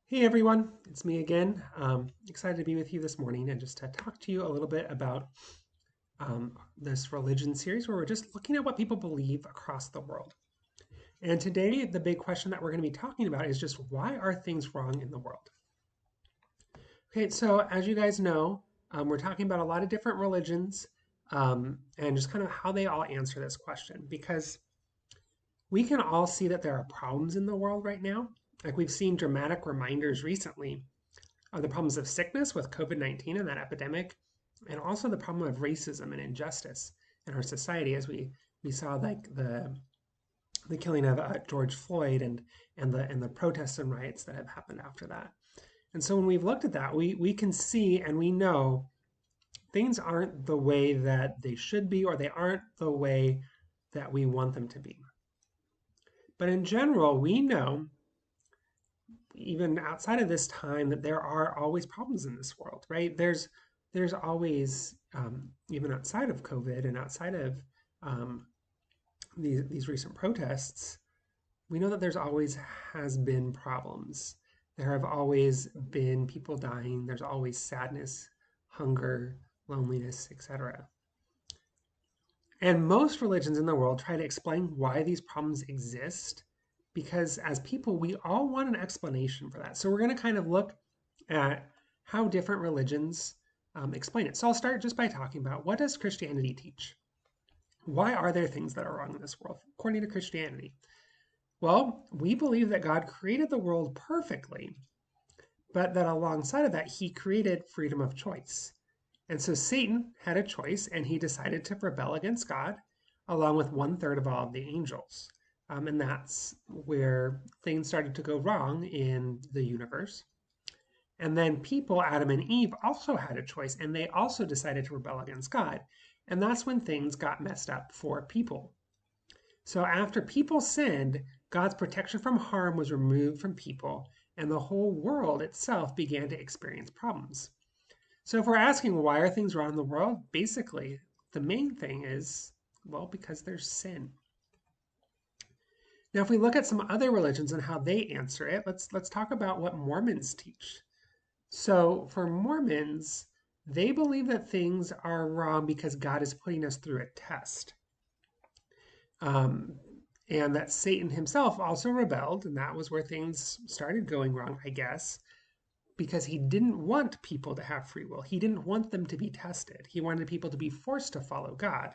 Hey everyone, it's me again. Excited to be with you this morning and just to talk to you a little bit about this religion series where we're just looking at what people believe across the world. And today, the big question that we're going to be talking about is just why are things wrong in the world? Okay, so as you guys know, we're talking about a lot of different religions and just kind of how they all answer this question because we can all see that there are problems in the world right now. Like we've seen dramatic reminders recently are the problems of sickness with COVID-19 and that epidemic, and also the problem of racism and injustice in our society, as we saw like the killing of George Floyd and the protests and riots that have happened after that. And so when we've looked at that, we can see and we know things aren't the way that they should be, or they aren't the way that we want them to be. But in general, we know even outside of this time that there are always problems in this world, right? There's always even outside of COVID and outside of um, these recent protests, we know that there's always has been problems. There have always been people dying. There's always sadness, hunger, loneliness, etc. And most religions in the world try to explain why these problems exist because as people, we all want an explanation for that. So we're going to kind of look at how different religions explain it. So I'll start just by talking about what does Christianity teach? Why are there things that are wrong in this world according to Christianity? Well, we believe that God created the world perfectly, but that alongside of that, he created freedom of choice. And so Satan had a choice and he decided to rebel against God, along with one third of all of the angels. And that's where things started to go wrong in the universe. And then people, Adam and Eve, also had a choice and they also decided to rebel against God. And that's when things got messed up for people. So after people sinned, God's protection from harm was removed from people, and the whole world itself began to experience problems. So if we're asking why are things wrong in the world, basically the main thing is, well, because there's sin. Now, if we look at some other religions and how they answer it, let's talk about what Mormons teach. So for Mormons, they believe that things are wrong because God is putting us through a test. Um, and that Satan himself also rebelled, and that was where things started going wrong, I guess, because he didn't want people to have free will. He didn't want them to be tested. He wanted people to be forced to follow God.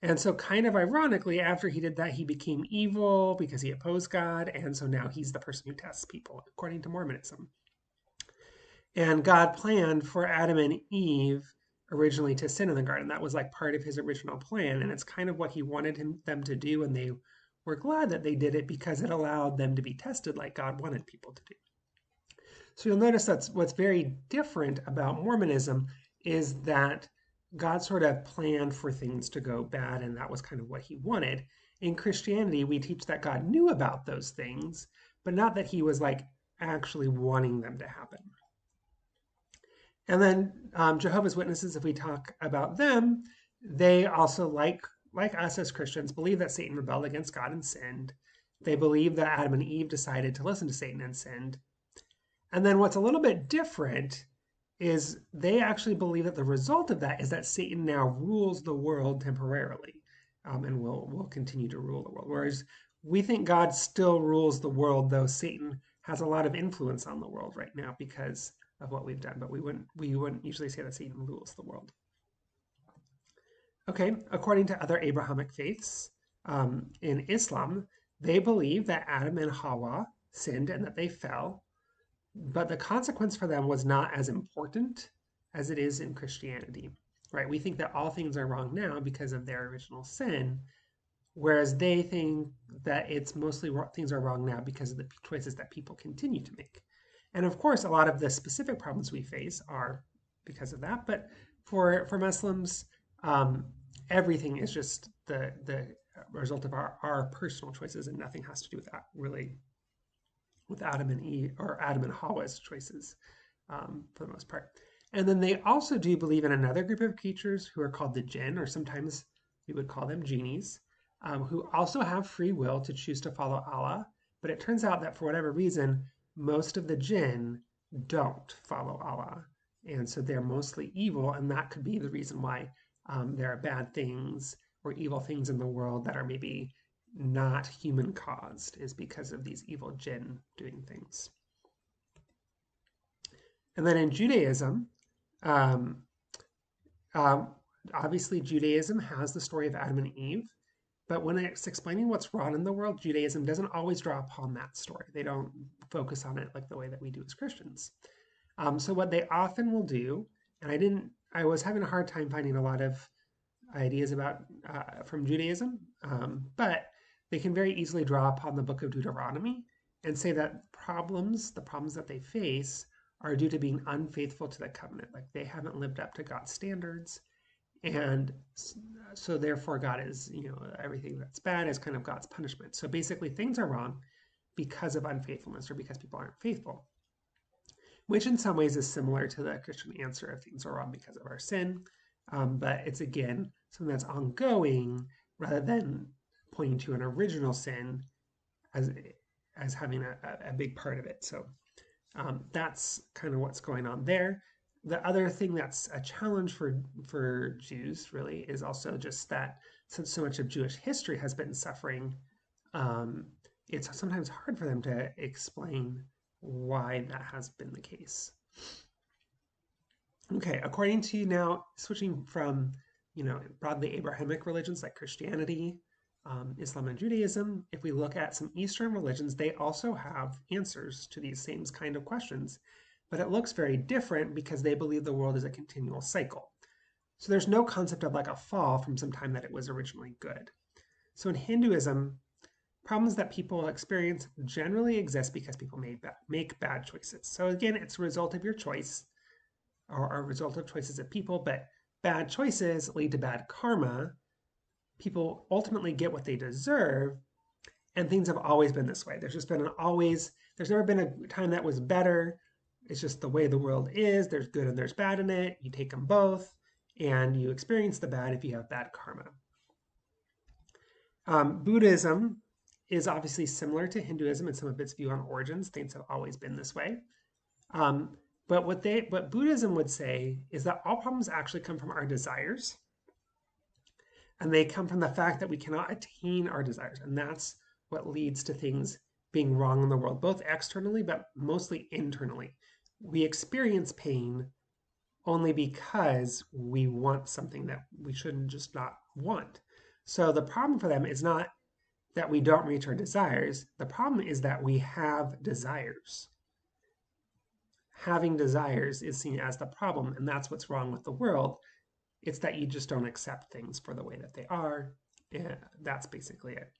And so, kind of ironically, after he did that, he became evil because he opposed God. And so now he's the person who tests people, according to Mormonism. And God planned for Adam and Eve originally to sin in the garden. That was like part of his original plan. And it's kind of what he wanted them to do. And they were glad that they did it because it allowed them to be tested like God wanted people to do. So you'll notice that's what's very different about Mormonism is that God sort of planned for things to go bad, and that was kind of what he wanted. In Christianity, we teach that God knew about those things, but not that he was like actually wanting them to happen. And then Jehovah's Witnesses, if we talk about them, they also like us as Christians believe that Satan rebelled against God and sinned. They believe that Adam and Eve decided to listen to Satan and sinned. And then what's a little bit different is they actually believe that the result of that is that Satan now rules the world temporarily, and will continue to rule the world. Whereas we think God still rules the world, though Satan has a lot of influence on the world right now because of what we've done. But we wouldn't usually say that Satan rules the world. Okay, according to other Abrahamic faiths, in Islam, they believe that Adam and Hawa sinned and that they fell, but the consequence for them was not as important as it is in Christianity, right? We think that all things are wrong now because of their original sin, whereas they think that it's mostly things are wrong now because of the choices that people continue to make. And of course, a lot of the specific problems we face are because of that. But for Muslims, um, everything is just the result of our personal choices, and nothing has to do with that really with Adam and Eve or Adam and Hawa's choices for the most part. And then they also do believe in another group of creatures who are called the jinn, or sometimes we would call them genies, who also have free will to choose to follow Allah. But it turns out that for whatever reason, most of the jinn don't follow Allah. And so they're mostly evil, and that could be the reason why there are bad things or evil things in the world that are maybe not human caused, is because of these evil jinn doing things. And then in Judaism, um, um, obviously Judaism has the story of Adam and Eve, but when it's explaining what's wrong in the world, Judaism doesn't always draw upon that story. They don't focus on it like the way that we do as Christians. So what they often will do, and I was having a hard time finding a lot of ideas about from Judaism, but they can very easily draw upon the book of Deuteronomy and say that the problems that they face are due to being unfaithful to the covenant. Like they haven't lived up to God's standards. And so therefore God is, everything that's bad is kind of God's punishment. So basically things are wrong because of unfaithfulness or because people aren't faithful, which in some ways is similar to the Christian answer of things are wrong because of our sin. But it's again something that's ongoing rather than pointing to an original sin as having a big part of it. So that's kind of what's going on there. The other thing that's a challenge for Jews really is also just that since so much of Jewish history has been suffering, it's sometimes hard for them to explain why that has been the case. Okay, according to now switching from broadly Abrahamic religions like Christianity, Islam, and Judaism, if we look at some Eastern religions, they also have answers to these same kind of questions, but it looks very different because they believe the world is a continual cycle. So there's no concept of like a fall from some time that it was originally good. So in Hinduism, problems that people experience generally exist because people make bad choices. So again, it's a result of your choice or a result of choices of people, but bad choices lead to bad karma. People ultimately get what they deserve, and things have always been this way. There's never been a time that was better. It's just the way the world is. There's good and there's bad in it. You take them both, and you experience the bad if you have bad karma. Buddhism is obviously similar to Hinduism in some of its view on origins. Things have always been this way. But what Buddhism would say is that all problems actually come from our desires. And they come from the fact that we cannot attain our desires. And that's what leads to things being wrong in the world, both externally, but mostly internally. We experience pain only because we want something that we shouldn't just not want. So the problem for them is not that we don't reach our desires. The problem is that we have desires. Having desires is seen as the problem, and that's what's wrong with the world. It's that you just don't accept things for the way that they are. And that's basically it.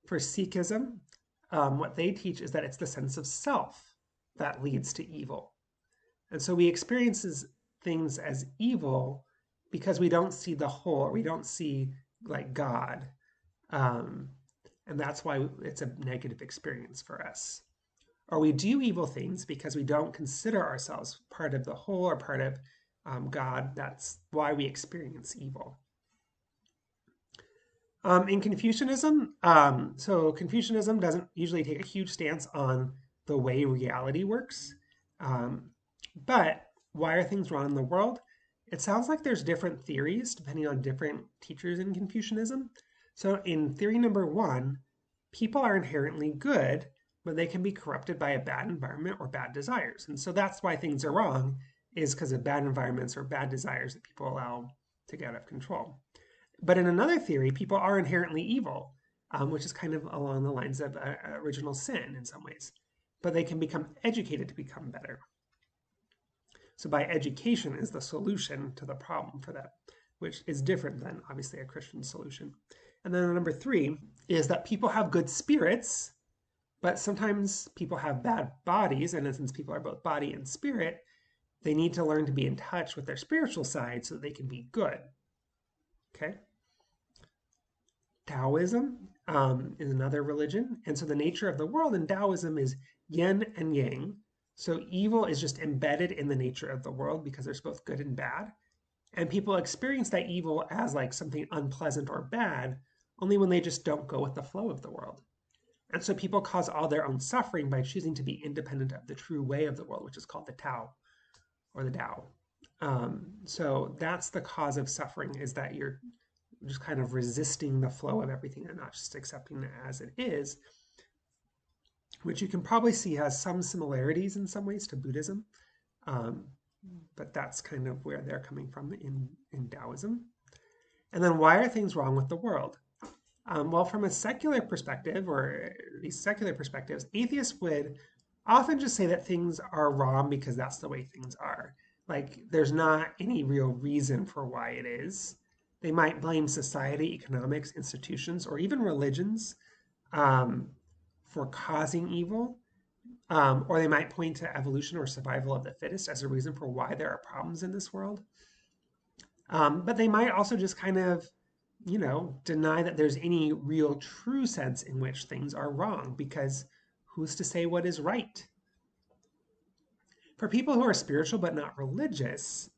For Sikhism, what they teach is that it's the sense of self that leads to evil. And so we experience things as evil because we don't see the whole, or we don't see like God. And that's why it's a negative experience for us. Or we do evil things because we don't consider ourselves part of the whole or part of God. That's why we experience evil. In Confucianism, so Confucianism doesn't usually take a huge stance on the way reality works. But why are things wrong in the world? It sounds like there's different theories depending on different teachers in Confucianism. So in theory number 1, people are inherently good, but they can be corrupted by a bad environment or bad desires. And so that's why things are wrong, is because of bad environments or bad desires that people allow to get out of control. But in another theory, people are inherently evil, which is kind of along the lines of original sin in some ways. But they can become educated to become better. So by education is the solution to the problem for that, which is different than obviously a Christian solution. And then number 3 is that people have good spirits, but sometimes people have bad bodies, and since people are both body and spirit, they need to learn to be in touch with their spiritual side so that they can be good. Okay? Taoism is another religion, and so the nature of the world in Taoism is yin and yang. So evil is just embedded in the nature of the world because there's both good and bad. And people experience that evil as like something unpleasant or bad only when they just don't go with the flow of the world. And so people cause all their own suffering by choosing to be independent of the true way of the world, which is called the Tao or the Tao. So that's the cause of suffering, is that you're just kind of resisting the flow of everything and not just accepting it as it is, which you can probably see has some similarities in some ways to Buddhism. Um, but that's kind of where they're coming from in Taoism. And then why are things wrong with the world? Well, from a secular perspective, or these secular perspectives, atheists would often just say that things are wrong because that's the way things are. Like, there's not any real reason for why it is. They might blame society, economics, institutions, or even religions um, for causing evil. Or they might point to evolution or survival of the fittest as a reason for why there are problems in this world. But they might also just kind of, deny that there's any real true sense in which things are wrong, because who's to say what is right? For people who are spiritual but not religious,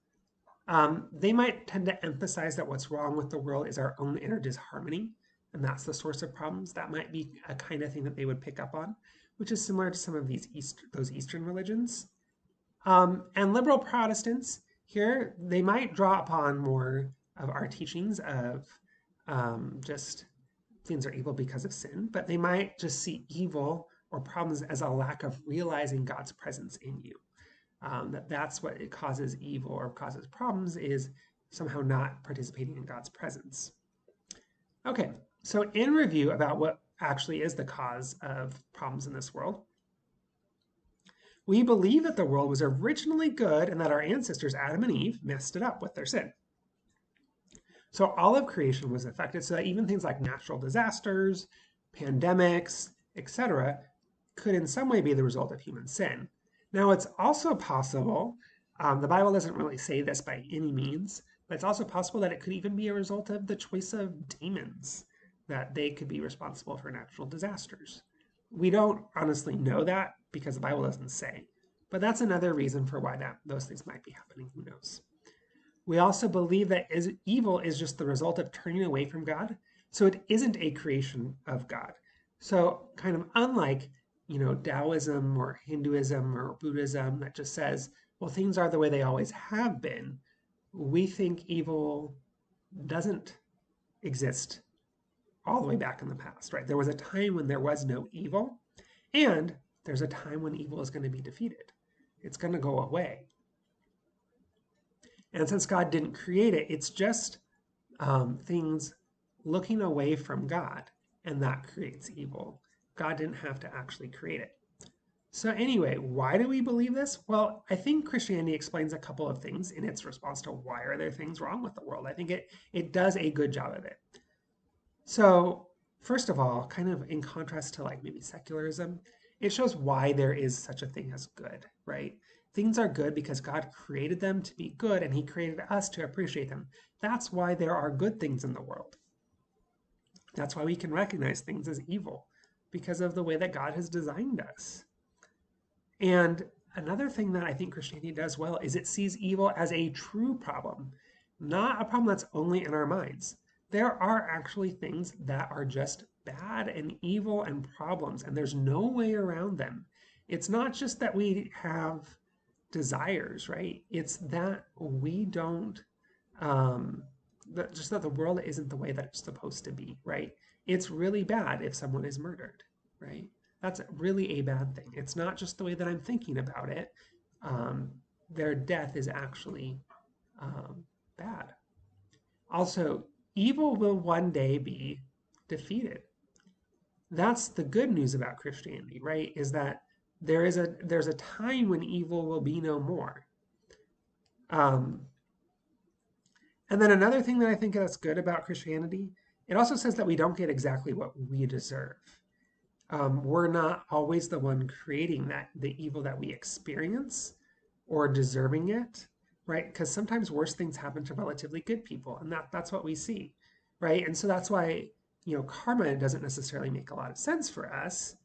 they might tend to emphasize that what's wrong with the world is our own inner disharmony, and that's the source of problems. That might be a kind of thing that they would pick up on, which is similar to some of those Eastern religions. And liberal Protestants here, they might draw upon more of our teachings of just things are evil because of sin, but they might just see evil or problems as a lack of realizing God's presence in you. That's what it causes evil or causes problems, is somehow not participating in God's presence. Okay, so in review about what actually is the cause of problems in this world, we believe that the world was originally good and that our ancestors, Adam and Eve, messed it up with their sin. So all of creation was affected, so that even things like natural disasters, pandemics, etc., could in some way be the result of human sin. Now, it's also possible, the Bible doesn't really say this by any means, but it's also possible that it could even be a result of the choice of demons, that they could be responsible for natural disasters. We don't honestly know that because the Bible doesn't say, but that's another reason for why those things might be happening. Who knows? We also believe that evil is just the result of turning away from God, so it isn't a creation of God. So kind of unlike, Taoism or Hinduism or Buddhism that just says, well, things are the way they always have been, we think evil doesn't exist all the way back in the past, right? There was a time when there was no evil, and there's a time when evil is going to be defeated. It's going to go away. And since God didn't create it, it's just things looking away from God, and that creates evil. God didn't have to actually create it. So anyway, why do we believe this? Well, I think Christianity explains a couple of things in its response to why are there things wrong with the world. I think it does a good job of it. So first of all, kind of in contrast to like maybe secularism, it shows why there is such a thing as good, right? Things are good because God created them to be good, and he created us to appreciate them. That's why there are good things in the world. That's why we can recognize things as evil, because of the way that God has designed us. And another thing that I think Christianity does well is it sees evil as a true problem, not a problem that's only in our minds. There are actually things that are just bad and evil and problems, and there's no way around them. It's not just that we have desires, right? It's that we don't, just that the world isn't the way that it's supposed to be, right? It's really bad if someone is murdered, right? That's really a bad thing. It's not just the way that I'm thinking about it. Their death is actually bad. Also, evil will one day be defeated. That's the good news about Christianity, right? Is that there's a time when evil will be no more. And then another thing that I think that's good about Christianity, it also says that we don't get exactly what we deserve. We're not always the one creating the evil that we experience or deserving it, right? Because sometimes worse things happen to relatively good people, and that's what we see, right? And so that's why, karma doesn't necessarily make a lot of sense for us,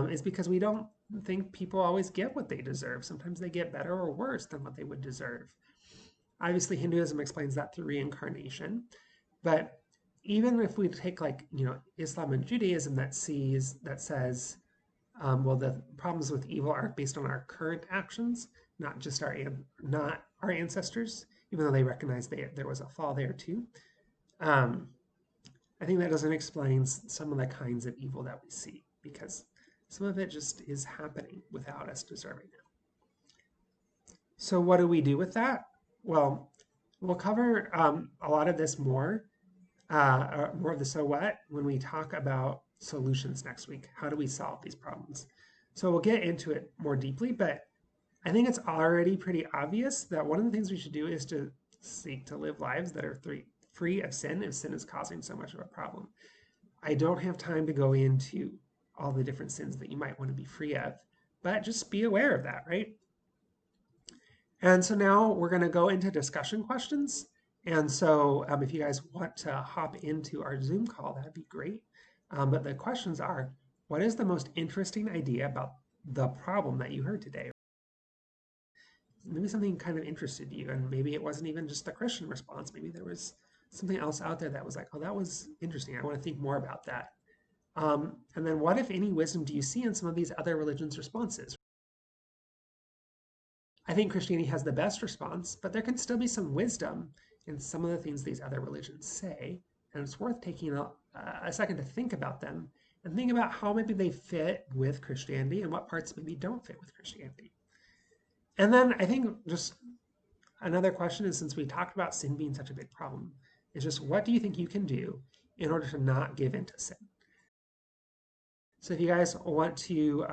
is because we don't think people always get what they deserve. Sometimes they get better or worse than what they would deserve. Obviously, Hinduism explains that through reincarnation, but even if we take like, Islam and Judaism that says, well, the problems with evil are based on our current actions, not just not our ancestors, even though they recognize there was a fall there too. Um, I think that doesn't explain some of the kinds of evil that we see, because some of it just is happening without us deserving it. So what do we do with that? Well, we'll cover a lot of this more of the so what when we talk about solutions next week. How do we solve these problems? So we'll get into it more deeply, but I think it's already pretty obvious that one of the things we should do is to seek to live lives that are free of sin if sin is causing so much of a problem. I don't have time to go into all the different sins that you might want to be free of, but just be aware of that, right? And so now we're going to go into discussion questions. And so if you guys want to hop into our Zoom call, that'd be great. But the questions are, what is the most interesting idea about the problem that you heard today? Maybe something kind of interested you, and maybe it wasn't even just the Christian response. Maybe there was something else out there that was like, oh, that was interesting. I want to think more about that. And then what, if any, wisdom do you see in some of these other religions' responses? I think Christianity has the best response, but there can still be some wisdom in some of the things these other religions say, and it's worth taking a second to think about them and think about how maybe they fit with Christianity and what parts maybe don't fit with Christianity. And then I think just another question is, since we talked about sin being such a big problem, is just what do you think you can do in order to not give in to sin? So if you guys want to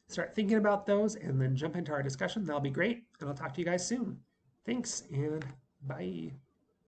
start thinking about those and then jump into our discussion, that'll be great. And I'll talk to you guys soon. Thanks and bye.